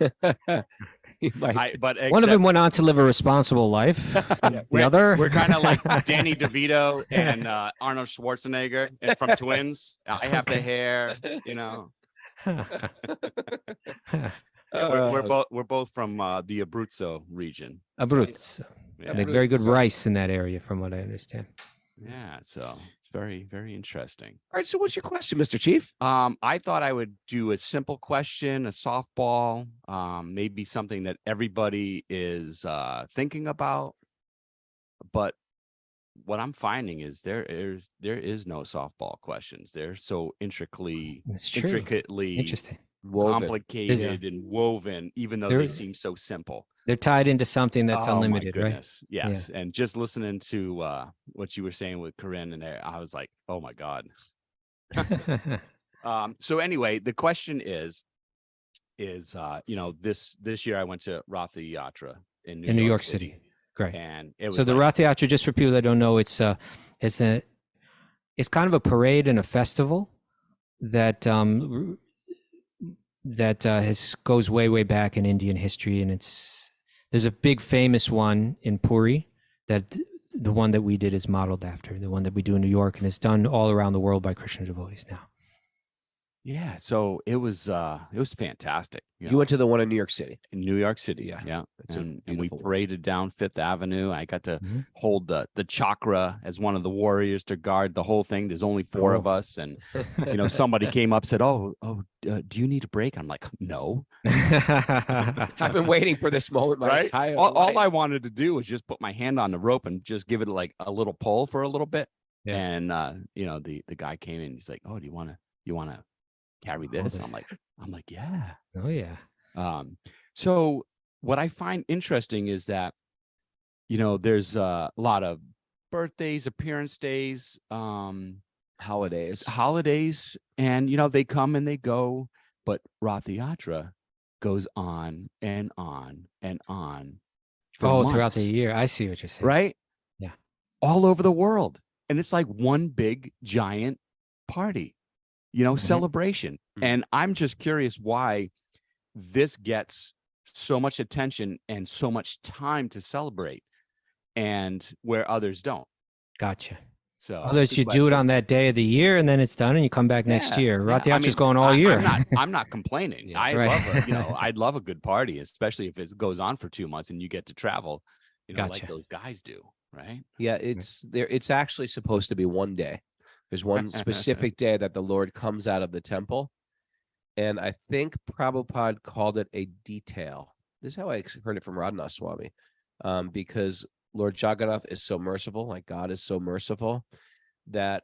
You might- But One of them except- went on to live a responsible life. The we're, other, we're kind of like Danny DeVito and Arnold Schwarzenegger from Twins. I have the hair, you know. We're both from the Abruzzo region. Abruzzo. Yeah. Make very good rice in that area, from what I understand. Yeah, so it's very, very interesting. All right. So what's your question, Mr. Chief? I thought I would do a simple question, a softball, maybe something that everybody is thinking about. But what I'm finding is there is no softball questions. They're so intricately Interesting. complicated and woven, even though they There- seem so simple. They're tied into something that's Oh, my unlimited, right? goodness. Yes. And just listening to what you were saying with Corinne and there, I was like, oh my God. So anyway, the question is this year I went to Rath Yatra in In New York City. Great. And it was So the like, Rathayatra, just for people that don't know, it's kind of a parade and a festival that goes way back in Indian history, and there's a big famous one in Puri that the one that we did is modeled after, the one that we do in New York, and it's done all around the world by Krishna devotees now. yeah, so it was fantastic. You went to the one in New York City. in New York City. Yeah, Yeah. that's a And we beautiful one. paraded down Fifth Avenue. I got to Mhm. hold the chakra as one of the warriors to guard the whole thing. There's only four of us. And, somebody came up, said, do you need a break? I'm like, no. I've been waiting for this moment my Right? entire All life. I wanted to do was just put my hand on the rope and just give it like a little pull for a little bit. Yeah. And, the guy came in, he's like, oh, do you want to carry this? this. I'm like, yeah. Oh yeah. So what I find interesting is that, there's a lot of birthdays, appearance days, holidays, and, they come and they go, but Rathayatra goes on and on and on. for Throughout months, the year. I see what you're saying. right? Yeah. All over the world. And it's like one big giant party, celebration. And I'm just curious why this gets so much attention and so much time to celebrate, and where others don't. Gotcha. So Others, you do it on that day of the year, and then it's done, and you come back next Yeah, year. yeah. Rathayatra's going all year. I'm not complaining. Yeah. I Right. love I'd love a good party, especially if it goes on for 2 months and you get to travel, like Gotcha. those guys do, right? Yeah, it's actually supposed to be one day. There's one specific day that the Lord comes out of the temple. And I think Prabhupada called it a detail. This is how I heard it from Radhanath Swami. Because Lord Jagannath is so merciful, like God is so merciful, that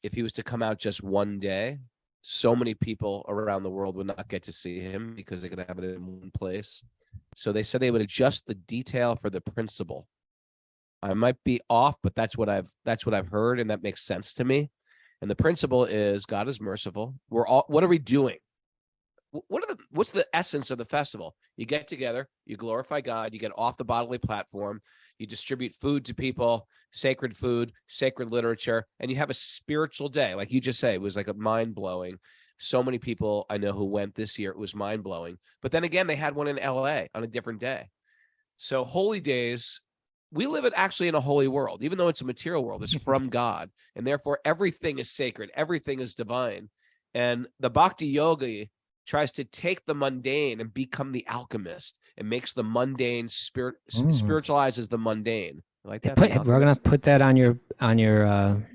if he was to come out just one day, so many people around the world would not get to see him because they could have it in one place. So they said they would adjust the detail for the principle. I might be off, but that's what I've heard, and that makes sense to me. And the principle is God is merciful. What are we doing? What's the essence of the festival? You get together, you glorify God, you get off the bodily platform, you distribute food to people, sacred food, sacred literature, and you have a spiritual day. Like you just say, it was like a mind-blowing. So many people I know who went this year, it was mind-blowing. But then again, they had one in LA on a different day. So holy days, we live actually in a holy world, even though it's a material world, it's from God. And therefore everything is sacred, everything is divine. And the Bhakti-yogi tries to take the mundane and become the alchemist, and makes the mundane spiritualizes the mundane. Like that. We're gonna put that on your bio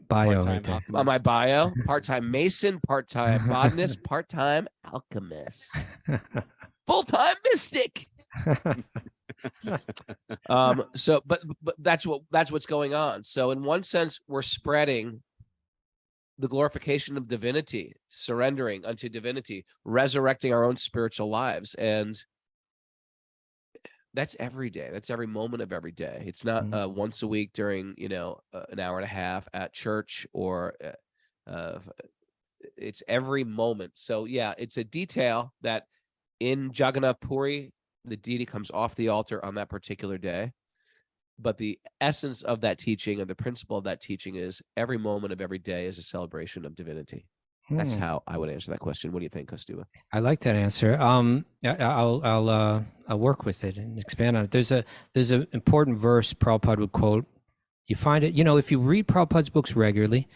Part-time right there. alchemist. On my bio, part-time Mason, part-time botanist, part-time alchemist, full-time mystic. But that's what's going on. So in one sense, we're spreading the glorification of divinity, surrendering unto divinity, resurrecting our own spiritual lives. And that's every day. That's every moment of every day. It's not once a week during, an hour and a half at church, or it's every moment. So yeah, it's a detail that in Jagannath Puri, the deity comes off the altar on that particular day. But the essence of that teaching and the principle of that teaching is every moment of every day is a celebration of divinity. That's Hmm. how I would answer that question. What do you think, Kostuba? I like that answer. I'll work with it and expand on it. There's an important verse Prabhupada would quote. You find it, if you read Prabhupada's books regularly,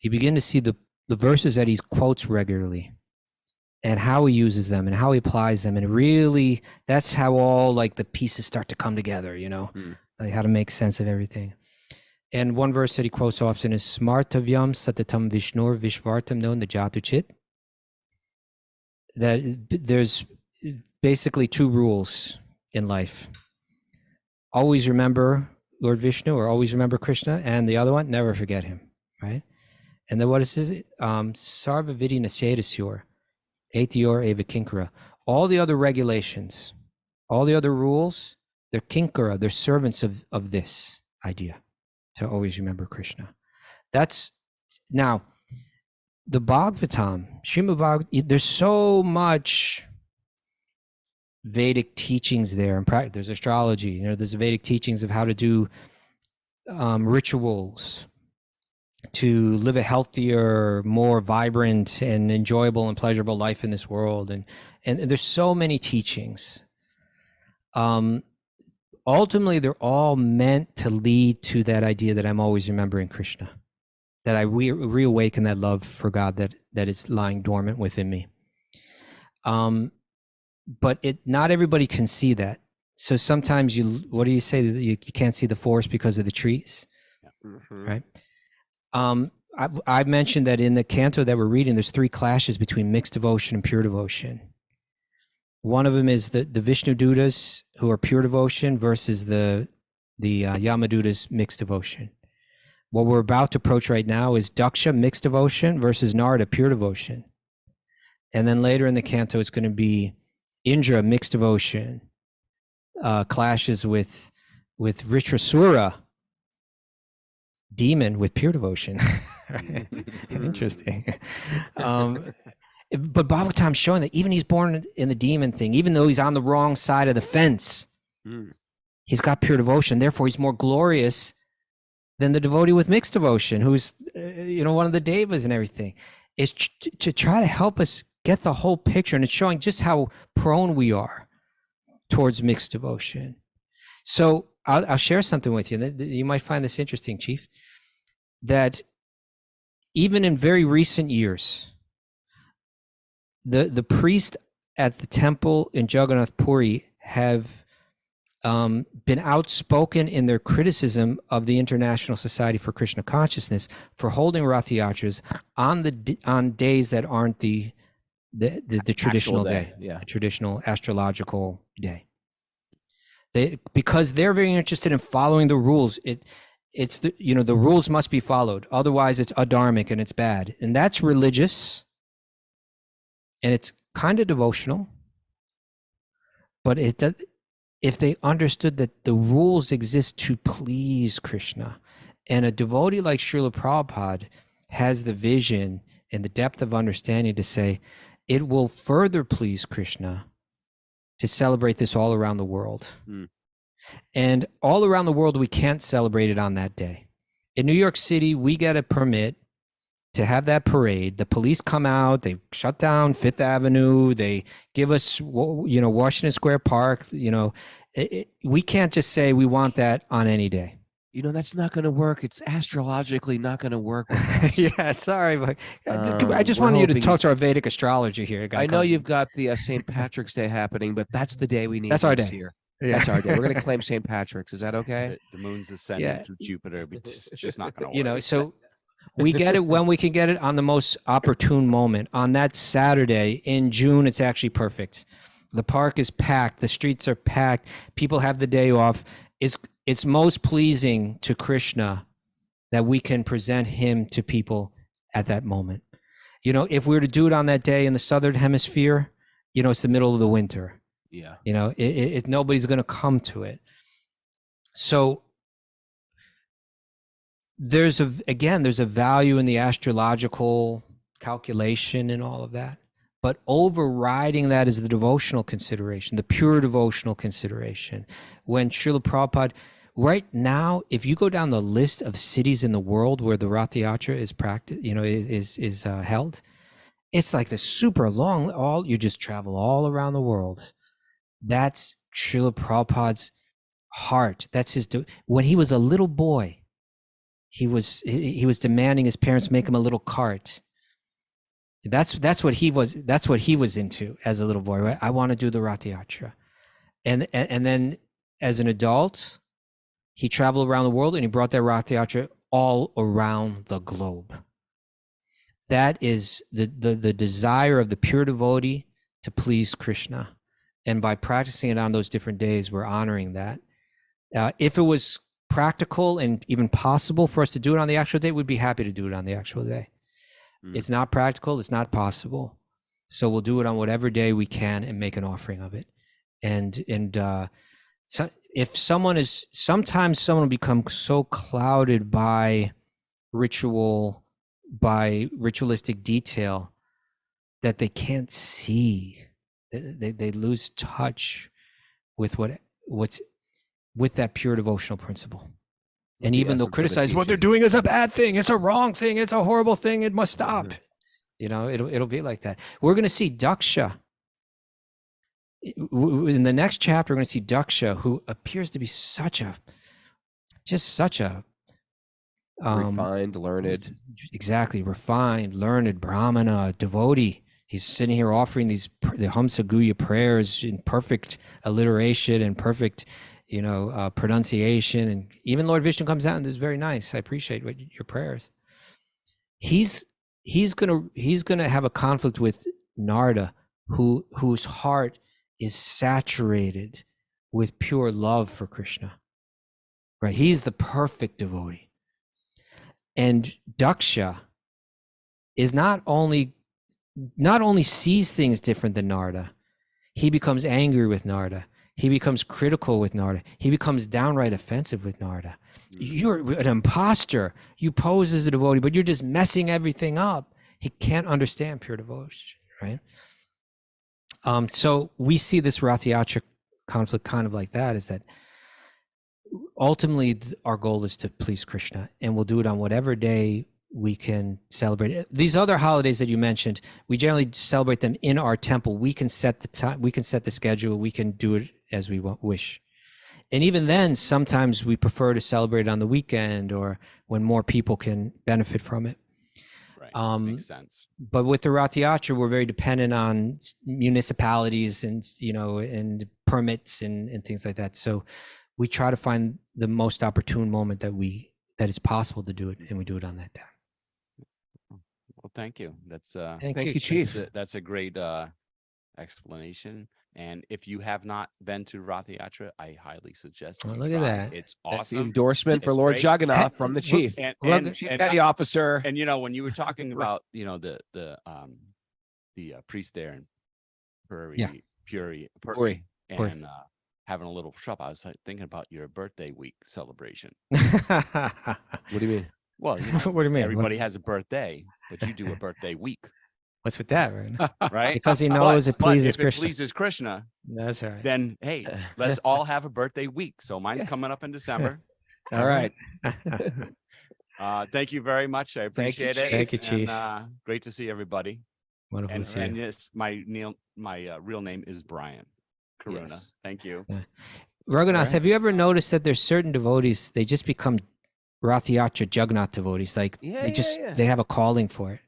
you begin to see the verses that he quotes regularly and how he uses them and how he applies them. And it really, that's how all like the pieces start to come together, like how to make sense of everything. And one verse that he quotes often is Smartavyam Satatam Vishnur Vishvartam no Najatuchit. That there's basically two rules in life. Always remember Lord Vishnu, or always remember Krishna, and the other one, never forget him, right? And then what is it? Sarva Vidi Nasedasyor, Etior Eva Kinkara. All the other regulations, all the other rules, they're Kinkara, they're servants of this idea, to always remember Krishna. That's, now, the Bhagavatam, Srimad Bhagavatam, there's so much Vedic teachings there. In practice, there's astrology, there's Vedic teachings of how to do rituals, to live a healthier, more vibrant and enjoyable and pleasurable life in this world. And there's so many teachings. Ultimately, they're all meant to lead to that idea that I'm always remembering Krishna, that I reawaken that love for God that is lying dormant within me. But not everybody can see that. So sometimes what do you say? You can't see the forest because of the trees, right? I mentioned that in the canto that we're reading, there's 3 clashes between mixed devotion and pure devotion. One of them is the Vishnu Dutas, who are pure devotion, versus the Yamadutas, mixed devotion. What we're about to approach right now is Daksha, mixed devotion, versus Narada, pure devotion. And then later in the canto, it's going to be Indra, mixed devotion, clashes with Ritrasura, demon, with pure devotion. Interesting. But Bhagavatam's showing that even he's born in the demon thing, even though he's on the wrong side of the fence, he's got pure devotion. Therefore, he's more glorious than the devotee with mixed devotion, who's one of the devas and everything. Is to try to help us get the whole picture, and it's showing just how prone we are towards mixed devotion. So I'll share something with you. You might find this interesting, Chief, that even in very recent years, the priest at the temple in Jagannath Puri have been outspoken in their criticism of the International Society for Krishna Consciousness for holding Rathayatras on days that aren't the traditional day, the traditional astrological day. Because they're very interested in following the rules. It's the rules must be followed. Otherwise, it's adharmic and it's bad. And that's religious, and it's kind of devotional. But if they understood that the rules exist to please Krishna, and a devotee like Srila Prabhupada has the vision and the depth of understanding to say, it will further please Krishna to celebrate this all around the world. And all around the world, we can't celebrate it on that day. In New York City, we get a permit to have that parade. The police come out, they shut down Fifth Avenue, they give us, Washington Square Park. We can't just say we want that on any day. That's not going to work. It's astrologically not going to work. Yeah, sorry, but I just wanted you to talk to our Vedic astrology here. I know you've got the St. Patrick's Day happening, but that's the day we need. That's our this day. Here. Yeah. That's our day. We're going to claim St. Patrick's. Is that okay? The moon's ascending through Jupiter. It's just not going to work. So we get it when we can get it on the most opportune moment. On that Saturday in June, it's actually perfect. The park is packed. The streets are packed. People have the day off. It's most pleasing to Krishna that we can present him to people at that moment. If we were to do it on that day in the Southern Hemisphere, it's the middle of the winter. Yeah. Nobody's going to come to it. So there's a value in the astrological calculation and all of that. But overriding that is the devotional consideration, the pure devotional consideration. When Srila Prabhupada, right now, if you go down the list of cities in the world where the Rath Yatra is practiced, is held, It's like the super long, you just travel all around the world. That's Srila Prabhupada's heart. That's when he was a little boy, he was demanding his parents make him a little cart. That's what he was into as a little boy, right? I want to do the Rathayatra. And then as an adult, he traveled around the world and he brought that Rathayatra all around the globe. That is the desire of the pure devotee to please Krishna. And by practicing it on those different days, we're honoring that. If it was practical and even possible for us to do it on the actual day, we'd be happy to do it on the actual day. It's not practical. It's not possible. So we'll do it on whatever day we can and make an offering of it. And so if sometimes someone will become so clouded by ritualistic detail that they can't see. They lose touch with what's with that pure devotional principle. And even they'll criticize what they're doing is a bad thing. It's a wrong thing. It's a horrible thing. It must stop. It'll be like that. We're going to see Daksha. In the next chapter, we're going to see Daksha, who appears to be such a refined, learned. Exactly. Refined, learned, Brahmana, devotee. He's sitting here offering the Hamsaguya prayers in perfect alliteration and perfect pronunciation, and even Lord Vishnu comes out and is very nice. I appreciate your prayers. He's gonna have a conflict with Narada, whose heart is saturated with pure love for Krishna. Right? He's the perfect devotee. And Daksha is not only sees things different than Narada, he becomes angry with Narada. He becomes critical with Narada. He becomes downright offensive with Narada. You're an imposter. You pose as a devotee, but you're just messing everything up. He can't understand pure devotion, right? So we see this Rathayatra conflict kind of like that, is that ultimately our goal is to please Krishna, and we'll do it on whatever day we can celebrate it. These other holidays that you mentioned, we generally celebrate them in our temple. We can set the time, we can set the schedule, we can do it as we wish. And even then, sometimes we prefer to celebrate it on the weekend or when more people can benefit from it. Right. Makes sense. But with the Rath Yatra, we're very dependent on municipalities and and permits and things like that. So we try to find the most opportune moment that is possible to do it, and we do it on that day. Well, thank you. That's Thank you, Chief. That's a great explanation. And if you have not been to Rathayatra, I highly suggest. Oh, look at that. It's That's the awesome. endorsement for It's Lord great. Jagannath from the chief. Chief Petty Officer. And when you were talking about the priest there in Puri and having a little shop, I was thinking about your birthday week celebration. What do you mean? Well, What do you mean? Everybody has a birthday, but you do a birthday week. What's with that, right? Right? Because he knows it pleases but if Krishna. it pleases Krishna, That's right. then hey, let's all have a birthday week. So mine's coming up in December. All right. Thank you very much. I appreciate it. Thank you, Chief. And, great to see everybody. Wonderful to see you. Yes, my real name is Brian Karuna. Yes. Thank you. Yeah. Raghunath, have you ever noticed that there's certain devotees, they just become Rathayatra Jagannath devotees? Like they have a calling for it.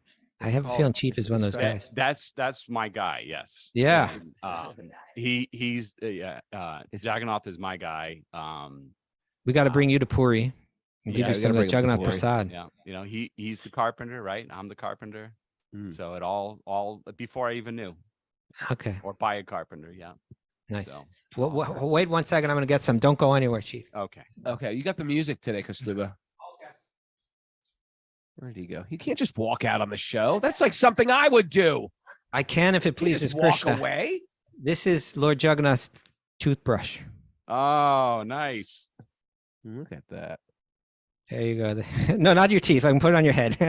I have a feeling Chief is one of those guys. That's my guy. Yes. Yeah. He's Jagannath is my guy. We got to bring you to Puri and give you some of the Jagannath Puri. Prasad. Yeah. He's the carpenter, right? I'm the carpenter. So it all before I even knew. Okay. Or by a carpenter. Yeah. Nice. So, wait 1 second. I'm going to get some. Don't go anywhere, Chief. Okay. Okay. You got the music today, Kastuba. Where'd he go? He can't just walk out on the show. That's like something I would do. I can if it pleases walk Krishna. away. This is Lord Jagannath's toothbrush. Oh, nice. Look at that. There you go. No, not your teeth. I can put it on your head. Oh,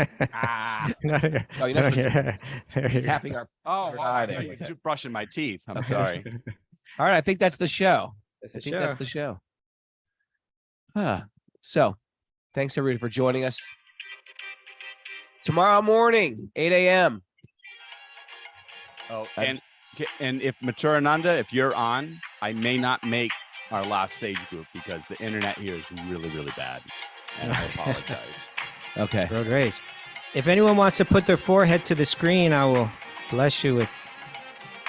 you're not just tapping our. Oh, wow. You're brushing my teeth. I'm sorry. All right. I think that's the show. That's That's the show. So thanks everybody for joining us. Tomorrow morning, 8 a.m. Oh, and if Maturananda, if you're on, I may not make our last Sage group because the internet here is really, really bad. And I apologize. Okay. Road rage. If anyone wants to put their forehead to the screen, I will bless you with.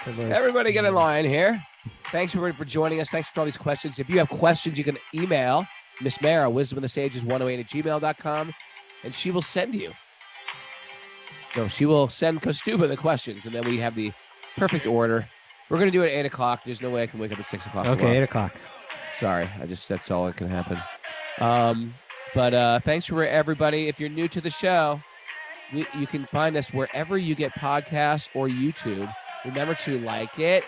Everybody get in line here. Thanks everybody for joining us. Thanks for all these questions. If you have questions, you can email Miss Mara, wisdomofthesages108@gmail.com, and she will send you. No, she will send Kostuba the questions, and then we have the perfect order. We're going to do it at 8 o'clock. There's no way I can wake up at 6 o'clock. Okay, tomorrow. 8 o'clock. Sorry. That's all that can happen. But thanks for everybody. If you're new to the show, you can find us wherever you get podcasts or YouTube. Remember to like it,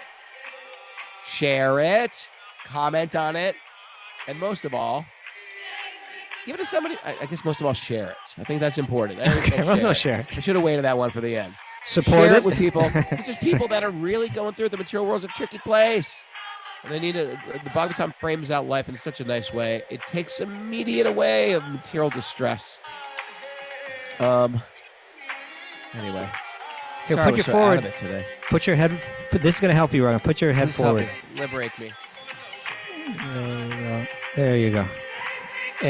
share it, comment on it, and most of all, give it to somebody. I guess most of all, share it. I think that's important. Okay, most of all, share it. I should have waited that one for the end. Support Share it with people. Just people that are really going through it. The material world's a tricky place. And they need the Bhagavatam frames out life in such a nice way. It takes immediate away of material distress. Anyway. Here, Sorry, put your so forward. out of it today. Put your head. This is going to help you, Ron. Put your head Please help forward. me. Liberate me. There you go.